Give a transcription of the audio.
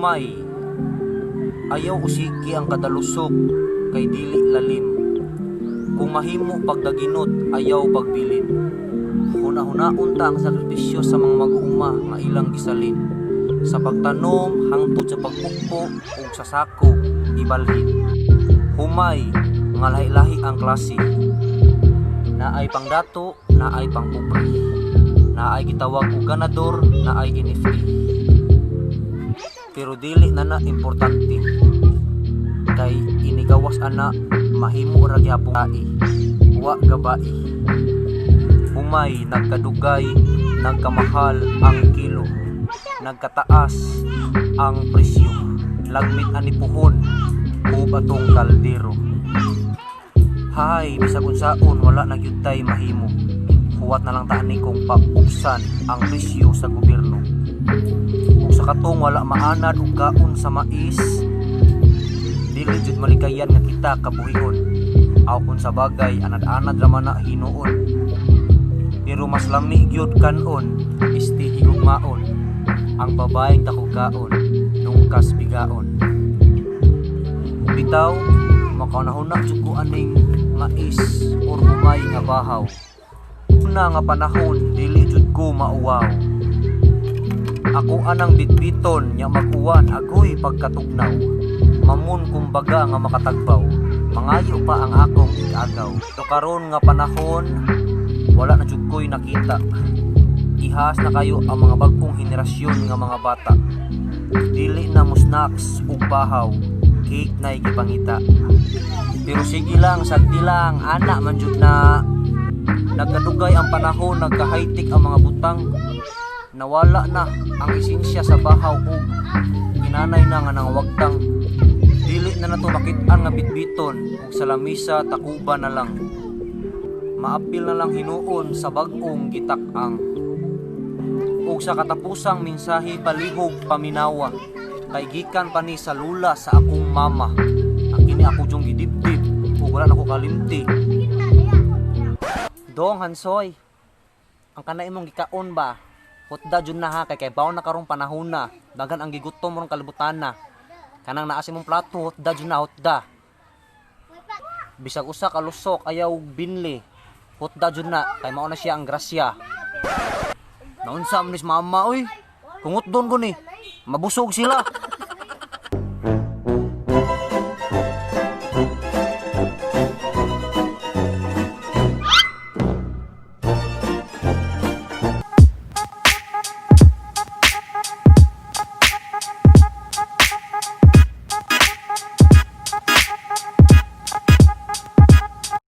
Humay, ayaw usiki ang kadalusok kay dili lalim. Kung mahimo pagdaginot, ayaw pagbilin. Huna-hunaon ta ang sakripisyo sa mga mag-uuma nga ilang gisalin. Sa pagtanom hangtod sa pagpukpo ug sa sako ibalhin. Humay, nga lahi-lahi ang klase. Naay pangdato, naay pangpupri. Naay gitawag og ganador, naay NFT. Pero dili na importante. Kay inigawas ana mahimo ra gyapon ai. Wa gabai. Humay nagkadugay, nagkamahal ang kilo. Nagkataas ang presyo. Lagmit ani puhon ug atong kaldero. Hay, bisag unsaon wala na gyud tay mahimo. Huwat na lang tani kung paupsan ang presyo sa gobyerno. Kung sa katong wala maanad og kaon sa mais, dili jud malikayan nga kita kabuhihon. Aw kun sa bagay anad-anad ra man na hinuon. Pero mas lami gyud kanon, isti higugmaon. Ang babaeng dakugaon, nungkas bigaon. Bitaw, makanahuna jud ko aning mais or humay nga bahaw. Una nga panahon, dili jud ko mauwaw. Ako anang bitbiton nya mag-uwan agoy pagkatugnaw. Mamun kumbaga nga makatagbaw, mangayo pa ang akong igagaw. So karon nga panahon, wala na jud ko'y nakita. Ihas na kayo ang mga bagong henerasyon nga mga bata. Dili na mo snacks ug bahaw, cake na igipangita. Pero sige lang, sagdi lang, ana man jud na. Nagkadugay ang panahon, nagka-high-tech ang mga butang. Nawala na ang esensya sa bahaw ug inanay na nga nang wagtang. Dili na nato makit-an nga bitbiton ug sa lamisa takuba na lang. Maapil na lang hinuon sa bag-ong gitak-ang. Ug sa katapusang mensahe palihog paminawa. Kay gikan pa ni sa lula sa akong mama. Ang kini ako jung gidibdib ug wala na ko kalimti. Dong Hansoy, ang kanay imong gikaon ba? Hutda jud na ha kay bawo na karong panahon na. Dagan ang gigutom mong kalibutan na. Kanang naa sa imong plato, hutda jud na hutda. Bisag usa ka lusok ayaw binli. Hutda jud na kay mao na siya ang grasya. Naunsa man ni mama oy? Kungot don ko ni. Mabusog sila.